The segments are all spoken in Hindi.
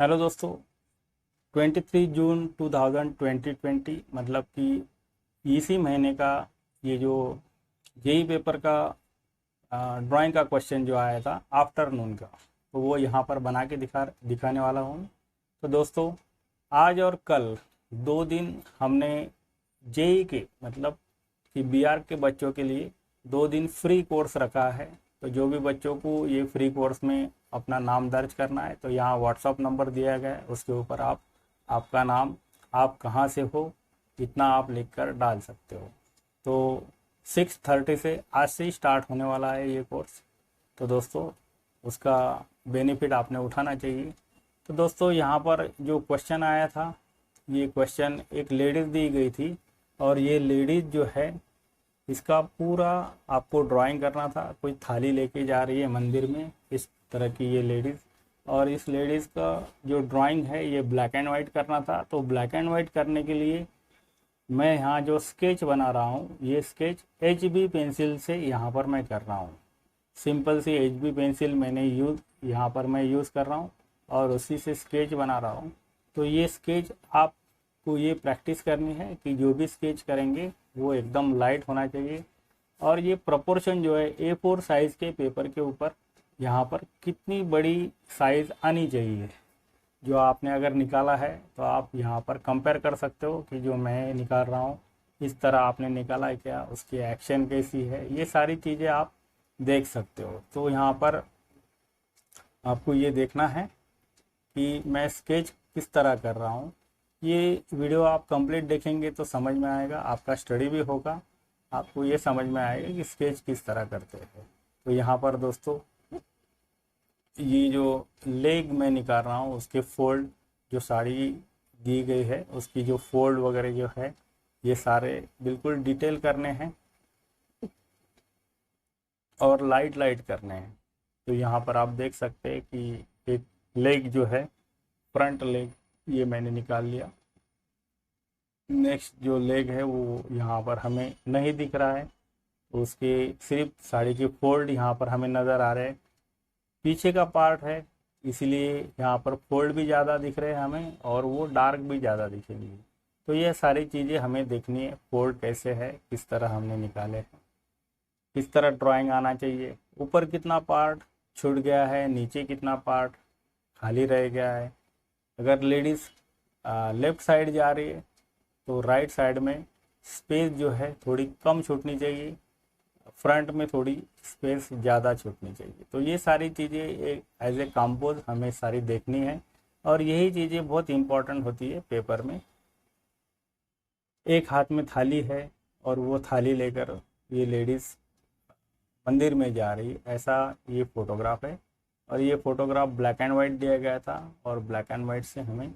हेलो दोस्तों। 23 जून 2020 मतलब कि इसी महीने का ये जो जेई पेपर का ड्राइंग का क्वेश्चन जो आया था आफ्टरनून का, तो वो यहाँ पर बना के दिखाने वाला हूँ। तो दोस्तों, आज और कल 2 दिन हमने जेई के मतलब कि बीआर के बच्चों के लिए 2 दिन फ्री कोर्स रखा है। तो जो भी बच्चों को ये फ्री कोर्स में अपना नाम दर्ज करना है, तो यहाँ व्हाट्सअप नंबर दिया गया है, उसके ऊपर आप आपका नाम, आप कहाँ से हो, इतना आप लिखकर डाल सकते हो। तो 6:30 से आज से ही स्टार्ट होने वाला है ये कोर्स। तो दोस्तों, उसका बेनिफिट आपने उठाना चाहिए। तो दोस्तों, यहाँ पर जो क्वेश्चन आया था, ये क्वेश्चन एक लेडीज़ दी गई थी, और ये लेडीज़ जो है, इसका पूरा आपको ड्राइंग करना था। कोई थाली लेके जा रही है मंदिर में, इस तरह की ये लेडीज़। और इस लेडीज़ का जो ड्राइंग है ये ब्लैक एंड वाइट करना था। तो ब्लैक एंड वाइट करने के लिए मैं यहाँ जो स्केच बना रहा हूँ, ये स्केच HB पेंसिल से यहाँ पर मैं कर रहा हूँ। सिंपल सी HB पेंसिल मैंने यहाँ पर मैं यूज़ कर रहा हूँ, और उसी से स्केच बना रहा हूँ। तो ये स्केच आपको ये प्रैक्टिस करनी है कि जो भी स्केच करेंगे वो एकदम लाइट होना चाहिए। और ये प्रोपोर्शन जो है A4 साइज़ के पेपर के ऊपर यहाँ पर कितनी बड़ी साइज़ आनी चाहिए, जो आपने अगर निकाला है तो आप यहाँ पर कंपेयर कर सकते हो कि जो मैं निकाल रहा हूँ इस तरह आपने निकाला है क्या, उसकी एक्शन कैसी है, ये सारी चीज़ें आप देख सकते हो। तो यहाँ पर आपको ये देखना है कि मैं स्केच किस तरह कर रहा हूँ। ये वीडियो आप कंप्लीट देखेंगे तो समझ में आएगा, आपका स्टडी भी होगा, आपको ये समझ में आएगा कि स्केच किस तरह करते हैं। तो यहाँ पर दोस्तों, ये जो लेग मैं निकाल रहा हूँ उसके फोल्ड, जो साड़ी दी गई है उसकी जो फोल्ड वगैरह जो है, ये सारे बिल्कुल डिटेल करने हैं और लाइट लाइट करने हैं। तो यहाँ पर आप देख सकते हैं कि एक लेग जो है, फ्रंट लेग, ये मैंने निकाल लिया। नेक्स्ट जो लेग है वो यहाँ पर हमें नहीं दिख रहा है, तो उसके सिर्फ साड़ी के फोल्ड यहाँ पर हमें नज़र आ रहे हैं। पीछे का पार्ट है, इसलिए यहाँ पर फोल्ड भी ज़्यादा दिख रहे हैं हमें, और वो डार्क भी ज़्यादा दिखेंगी। तो ये सारी चीज़ें हमें देखनी है, फोल्ड कैसे है, किस तरह हमने निकाले हैं, किस तरह ड्राइंग आना चाहिए, ऊपर कितना पार्ट छूट गया है, नीचे कितना पार्ट खाली रह गया है। अगर लेडीज़ लेफ़्ट साइड जा रही है तो राइट साइड में स्पेस जो है थोड़ी कम छूटनी चाहिए, फ्रंट में थोड़ी स्पेस ज़्यादा छूटनी चाहिए। तो ये सारी चीज़ें एक एज ए कंपोज हमें सारी देखनी है, और यही चीज़ें बहुत इंपॉर्टेंट होती है पेपर में। एक हाथ में थाली है और वो थाली लेकर ये लेडीज़ मंदिर में जा रही, ऐसा ये फोटोग्राफ है। और ये फोटोग्राफ ब्लैक एंड वाइट दिया गया था, और ब्लैक एंड वाइट से हमें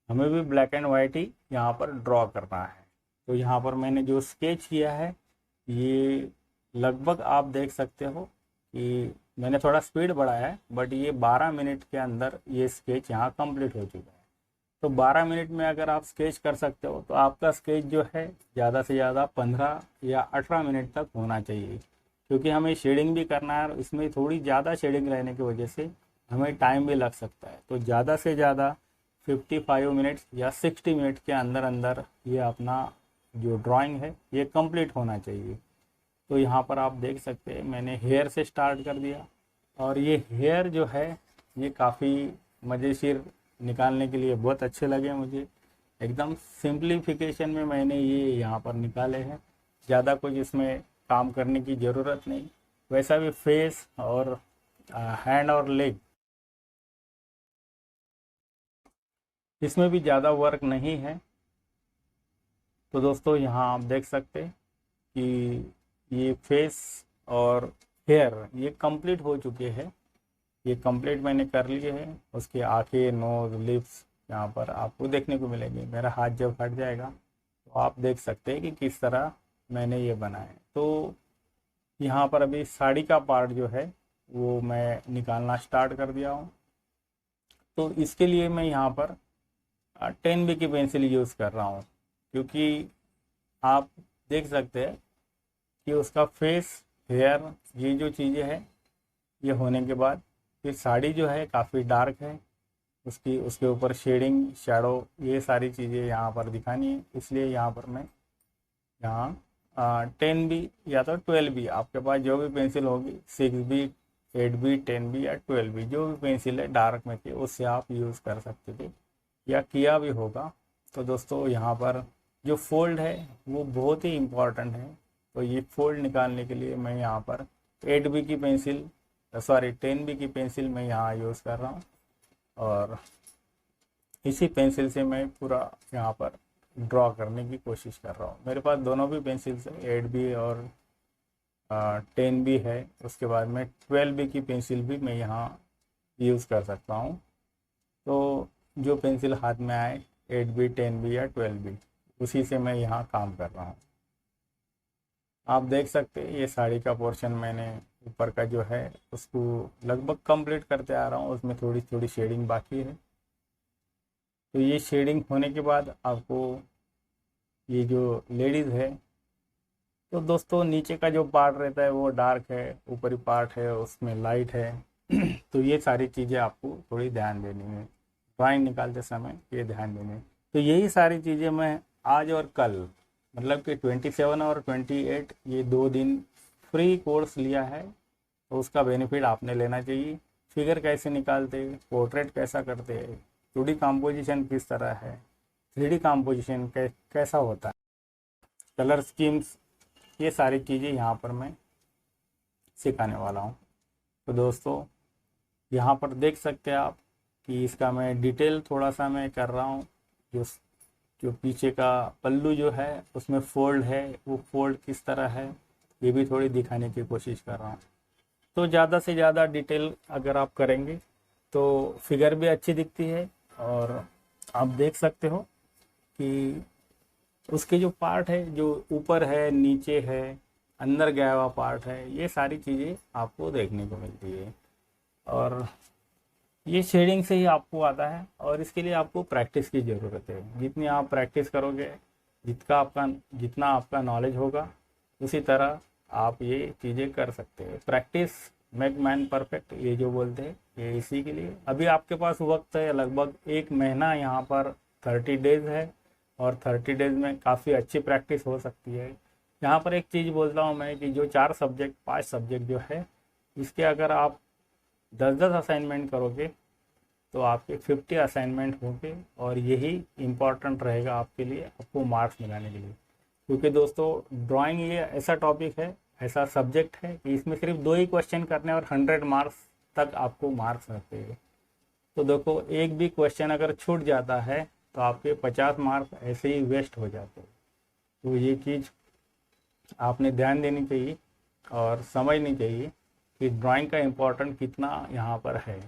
हमें भी ब्लैक एंड वाइट ही यहाँ पर ड्रॉ करना है। तो यहाँ पर मैंने जो स्केच किया है, ये लगभग आप देख सकते हो कि मैंने थोड़ा स्पीड बढ़ाया है, बट ये 12 मिनट के अंदर ये स्केच यहाँ कंप्लीट हो चुका है। तो 12 मिनट में अगर आप स्केच कर सकते हो तो आपका स्केच जो है ज़्यादा से ज़्यादा 15 या 18 मिनट तक होना चाहिए, क्योंकि हमें शेडिंग भी करना है, और इसमें थोड़ी ज़्यादा शेडिंग रहने की वजह से हमें टाइम भी लग सकता है। तो ज़्यादा से ज़्यादा 55 मिनट्स या 60 मिनट के अंदर अंदर ये अपना जो ड्राइंग है ये कंप्लीट होना चाहिए। तो यहाँ पर आप देख सकते हैं मैंने हेयर से स्टार्ट कर दिया, और ये हेयर जो है ये काफ़ी मज़ेशीर निकालने के लिए बहुत अच्छे लगे मुझे। एकदम सिंप्लीफिकेशन में मैंने ये यहाँ पर निकाले हैं, ज़्यादा कुछ इसमें काम करने की ज़रूरत नहीं। वैसा भी फेस और हैंड और लेग, इसमें भी ज़्यादा वर्क नहीं है। तो दोस्तों, यहाँ आप देख सकते हैं कि ये फेस और हेयर ये कंप्लीट हो चुके हैं, ये कंप्लीट मैंने कर लिए हैं। उसके आंखें, नोज, लिप्स यहाँ पर आपको देखने को मिलेंगे। मेरा हाथ जब हट जाएगा तो आप देख सकते हैं कि किस तरह मैंने ये बनाए। तो यहाँ पर अभी साड़ी का पार्ट जो है वो मैं निकालना स्टार्ट कर दिया हूँ। तो इसके लिए मैं यहाँ पर 10B की पेंसिल यूज़ कर रहा हूँ, क्योंकि आप देख सकते हैं कि उसका फेस, हेयर, ये जो चीज़ें हैं ये होने के बाद फिर साड़ी जो है काफ़ी डार्क है, उसकी उसके ऊपर शेडिंग, शैडो, ये सारी चीज़ें यहाँ पर दिखानी है। इसलिए यहाँ पर मैं यहाँ 10B या तो 12B, आपके पास जो भी पेंसिल होगी, 6B, 8B, 10B या 12B, जो भी पेंसिल है डार्क में की, उससे आप यूज़ कर सकते थे या किया भी होगा। तो दोस्तों यहाँ पर जो फोल्ड है वो बहुत ही इम्पॉर्टेंट है। तो ये फोल्ड निकालने के लिए मैं यहाँ पर 8B की पेंसिल, सॉरी 10B की पेंसिल मैं यहाँ यूज़ कर रहा हूँ, और इसी पेंसिल से मैं पूरा यहाँ पर ड्रॉ करने की कोशिश कर रहा हूँ। मेरे पास दोनों भी पेंसिल्स है, 8B और 10B है। उसके बाद में 12B की पेंसिल भी मैं यहाँ यूज़ कर सकता हूँ। तो जो पेंसिल हाथ में आए, 8B, 10B या 12B, उसी से मैं यहाँ काम कर रहा हूँ। आप देख सकते हैं ये साड़ी का पोर्शन मैंने ऊपर का जो है उसको लगभग कंप्लीट करते आ रहा हूँ, उसमें थोड़ी थोड़ी शेडिंग बाकी है। तो ये शेडिंग होने के बाद आपको ये जो लेडीज़ है, तो दोस्तों नीचे का जो पार्ट रहता है वो डार्क है, ऊपरी पार्ट है उसमें लाइट है। तो ये सारी चीज़ें आपको थोड़ी ध्यान देनी है ड्राइंग निकालते समय, ये ध्यान देनी है। तो यही सारी चीज़ें मैं आज और कल, मतलब कि 27 और 28, ये 2 दिन फ्री कोर्स लिया है। तो उसका बेनिफिट आपने लेना चाहिए। फिगर कैसे निकालते, पोर्ट्रेट कैसा करते, 2D कॉम्पोजिशन किस तरह है, 3D कॉम्पोजिशन कैसा होता है, कलर स्कीम्स, ये सारी चीज़ें यहाँ पर मैं सिखाने वाला हूँ। तो दोस्तों यहाँ पर देख सकते हैं आप कि इसका मैं डिटेल थोड़ा सा मैं कर रहा हूँ। जो जो पीछे का पल्लू जो है उसमें फोल्ड है, वो फोल्ड किस तरह है, ये भी थोड़ी दिखाने की कोशिश कर रहा हूँ। तो ज़्यादा से ज़्यादा डिटेल अगर आप करेंगे तो फिगर भी अच्छी दिखती है, और आप देख सकते हो कि उसके जो पार्ट है, जो ऊपर है, नीचे है, अंदर गया हुआ पार्ट है, ये सारी चीज़ें आपको देखने को मिलती है। और ये शेडिंग से ही आपको आता है, और इसके लिए आपको प्रैक्टिस की ज़रूरत है। जितनी आप प्रैक्टिस करोगे, जितना आपका नॉलेज होगा, उसी तरह आप ये चीज़ें कर सकते हैं। प्रैक्टिस मेक मैन परफेक्ट, ये जो बोलते हैं, ये इसी के लिए। अभी आपके पास वक्त है लगभग 1 महीना, यहाँ पर 30 डेज़ है, और 30 डेज़ में काफ़ी अच्छी प्रैक्टिस हो सकती है। यहाँ पर एक चीज़ बोलता हूँ मैं कि जो 4 सब्जेक्ट 5 सब्जेक्ट जो है, इसके अगर आप 10-10 असाइनमेंट करोगे तो आपके 50 असाइनमेंट होंगे, और यही इम्पॉर्टेंट रहेगा आपके लिए, आपको मार्क्स मिलाने के लिए। क्योंकि दोस्तों ड्राइंग ये ऐसा टॉपिक है, ऐसा सब्जेक्ट है कि इसमें सिर्फ 2 ही क्वेश्चन करने और 100 मार्क्स तक आपको मार्क्स रहते हैं। तो देखो एक भी क्वेश्चन अगर छूट जाता है तो आपके 50 मार्क्स ऐसे ही वेस्ट हो जाते हैं। तो ये चीज़ आपने ध्यान देनी चाहिए और समझनी चाहिए कि ड्राइंग का इम्पोर्टेंट कितना यहाँ पर है।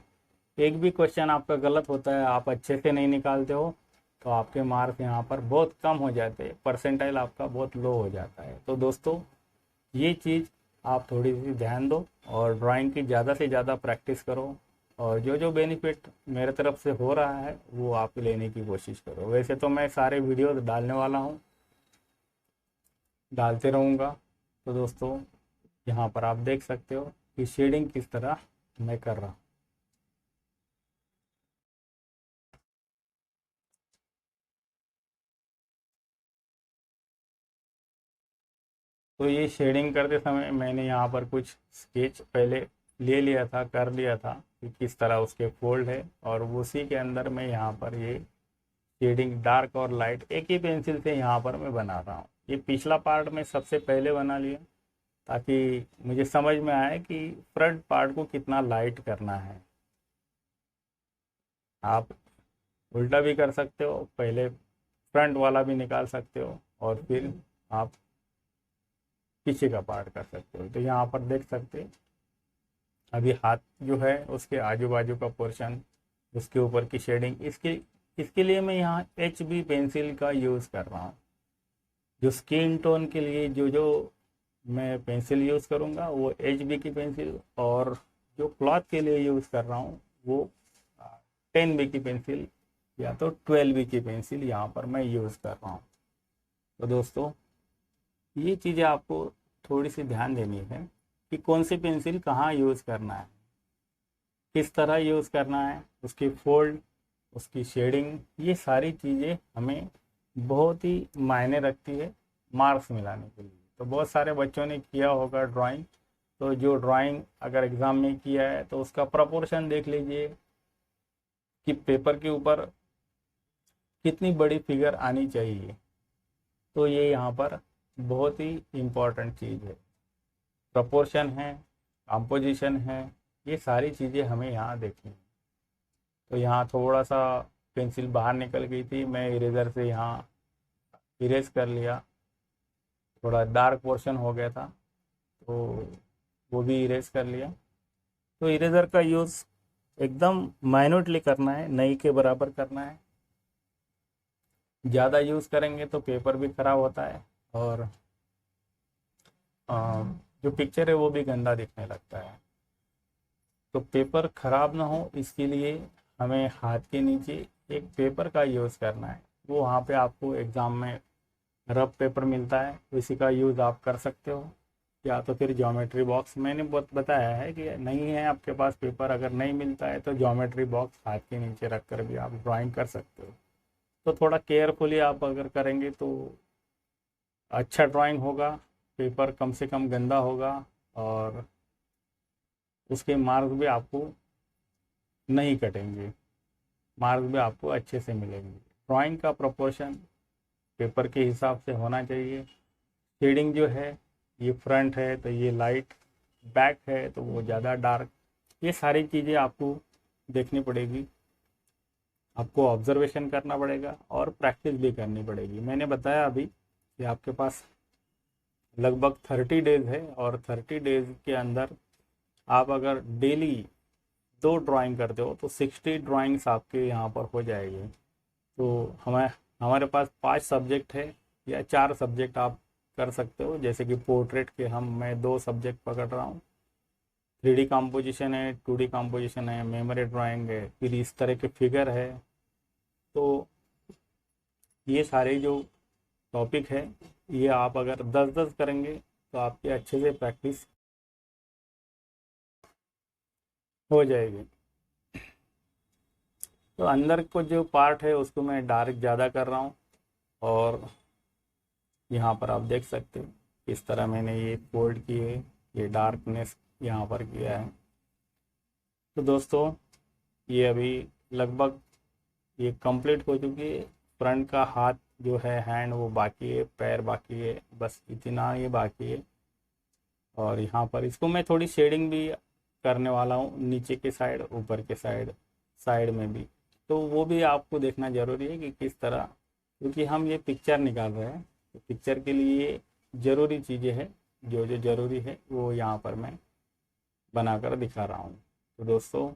एक भी क्वेश्चन आपका गलत होता है, आप अच्छे से नहीं निकालते हो, तो आपके मार्क्स यहाँ पर बहुत कम हो जाते हैं, परसेंटाइल आपका बहुत लो हो जाता है। तो दोस्तों ये चीज़ आप थोड़ी सी ध्यान दो, और ड्राइंग की ज़्यादा से ज़्यादा प्रैक्टिस करो, और जो जो बेनिफिट मेरे तरफ से हो रहा है वो आप लेने की कोशिश करो। वैसे तो मैं सारे वीडियो डालने वाला हूँ, डालते रहूँगा। तो दोस्तों यहाँ पर आप देख सकते हो कि शेडिंग किस तरह मैं कर रहा हूँ। तो ये शेडिंग करते समय मैंने यहाँ पर कुछ स्केच पहले ले लिया था, कर लिया था कि किस तरह उसके फोल्ड है, और उसी के अंदर मैं यहाँ पर ये शेडिंग डार्क और लाइट एक ही पेंसिल से यहाँ पर मैं बना रहा हूँ। ये पिछला पार्ट मैं सबसे पहले बना लिया ताकि मुझे समझ में आए कि फ्रंट पार्ट को कितना लाइट करना है। आप उल्टा भी कर सकते हो, पहले फ्रंट वाला भी निकाल सकते हो और फिर आप पीछे का पार्ट कर सकते हो। तो यहाँ पर देख सकते हैं अभी हाथ जो है उसके आजू बाजू का पोर्शन, उसके ऊपर की शेडिंग, इसके लिए मैं यहाँ HB पेंसिल का यूज़ कर रहा हूँ। जो स्किन टोन के लिए जो जो मैं पेंसिल यूज़ करूँगा वो HB की पेंसिल, और जो क्लॉथ के लिए यूज़ कर रहा हूँ वो 10B की पेंसिल या तो 12B की पेंसिल यहाँ पर मैं यूज़ कर रहा हूँ। तो दोस्तों ये चीज़ें आपको थोड़ी सी ध्यान देनी है कि कौन सी पेंसिल कहाँ यूज़ करना है, किस तरह यूज़ करना है, उसकी फोल्ड उसकी शेडिंग, ये सारी चीज़ें हमें बहुत ही मायने रखती है मार्क्स मिलाने के लिए। तो बहुत सारे बच्चों ने किया होगा ड्राइंग, तो जो ड्राइंग अगर एग्ज़ाम में किया है तो उसका प्रपोर्शन देख लीजिए कि पेपर के ऊपर कितनी बड़ी फिगर आनी चाहिए। तो ये यहाँ पर बहुत ही इम्पोर्टेंट चीज़ है, प्रपोर्शन है, कंपोजिशन है, ये सारी चीज़ें हमें यहाँ देखनी है। तो यहाँ थोड़ा सा पेंसिल बाहर निकल गई थी, मैं इरेज़र से यहाँ इरेज कर लिया, थोड़ा डार्क पोर्शन हो गया था तो वो भी इरेज कर लिया। तो इरेज़र का यूज़ एकदम माइन्यूटली करना है, नई के बराबर करना है। ज़्यादा यूज़ करेंगे तो पेपर भी ख़राब होता है और जो पिक्चर है वो भी गंदा दिखने लगता है। तो पेपर ख़राब ना हो इसके लिए हमें हाथ के नीचे एक पेपर का यूज़ करना है। वो वहाँ पे आपको एग्ज़ाम में रफ पेपर मिलता है, उसी का यूज़ आप कर सकते हो, या तो फिर ज्योमेट्री बॉक्स। मैंने बताया है कि नहीं है आपके पास पेपर, अगर नहीं मिलता है तो ज्योमेट्री बॉक्स हाथ के नीचे रख कर भी आप ड्राइंग कर सकते हो। तो थोड़ा केयरफुली आप अगर करेंगे तो अच्छा ड्राइंग होगा, पेपर कम से कम गंदा होगा और उसके मार्क्स भी आपको नहीं कटेंगे, मार्क्स भी आपको अच्छे से मिलेंगे। ड्राइंग का प्रोपोर्शन पेपर के हिसाब से होना चाहिए। शेडिंग जो है, ये फ्रंट है तो ये लाइट, बैक है तो वो ज़्यादा डार्क, ये सारी चीज़ें आपको देखनी पड़ेगी, आपको ऑब्जर्वेशन करना पड़ेगा और प्रैक्टिस भी करनी पड़ेगी। मैंने बताया अभी कि आपके पास लगभग 30 डेज़ है और 30 डेज़ के अंदर आप अगर डेली 2 ड्राइंग करते हो तो 60 ड्राइंग्स आपके यहाँ पर हो जाएगी। तो हमारे पास 5 सब्जेक्ट है या 4 सब्जेक्ट आप कर सकते हो, जैसे कि पोर्ट्रेट के मैं 2 सब्जेक्ट पकड़ रहा हूँ, 3D कंपोजिशन है, 2D कंपोजिशन है, मेमोरी ड्राइंग है, फिर इस तरह के फिगर है। तो ये सारे जो टॉपिक है ये आप अगर 10-10 करेंगे तो आपकी अच्छे से प्रैक्टिस हो जाएगी। तो अंदर को जो पार्ट है उसको मैं डार्क ज़्यादा कर रहा हूँ और यहाँ पर आप देख सकते हो किस तरह मैंने ये फोल्ड किए, ये डार्कनेस यहाँ पर किया है। तो दोस्तों ये अभी लगभग ये कंप्लीट हो चुकी है। फ्रंट का हाथ जो है, हैंड, वो बाकी है, पैर बाकी है, बस इतना ये बाकी है। और यहाँ पर इसको मैं थोड़ी शेडिंग भी करने वाला हूँ, नीचे के साइड, ऊपर के साइड, साइड में भी। तो वो भी आपको देखना ज़रूरी है कि किस तरह, क्योंकि हम ये पिक्चर निकाल रहे हैं तो पिक्चर के लिए ज़रूरी चीज़ें हैं, जो जो ज़रूरी है वो यहाँ पर मैं बनाकर दिखा रहा हूँ। तो दोस्तों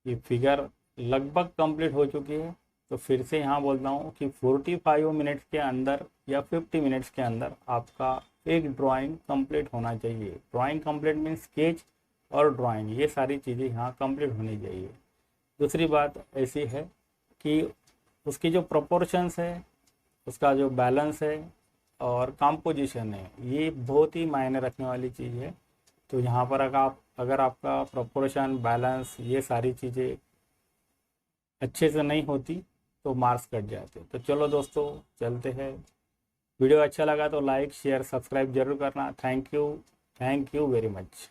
ये फिगर लगभग कंप्लीट हो चुकी है। तो फिर से यहाँ बोलता हूँ कि 45 मिनट्स के अंदर या 50 मिनट्स के अंदर आपका एक ड्राइंग कंप्लीट होना चाहिए। ड्राइंग कंप्लीट मीन स्केच और ड्राइंग, ये सारी चीज़ें यहाँ कंप्लीट होनी चाहिए। दूसरी बात ऐसी है कि उसकी जो प्रोपोर्शंस है, उसका जो बैलेंस है और कंपोजिशन है, ये बहुत ही मायने रखने वाली चीज़ है। तो यहाँ पर अगर आपका प्रोपोर्शन, बैलेंस, ये सारी चीज़ें अच्छे से नहीं होती तो मार्क्स कट जाते। तो चलो दोस्तों चलते हैं। वीडियो अच्छा लगा तो लाइक, शेयर, सब्सक्राइब जरूर करना। Thank you very much.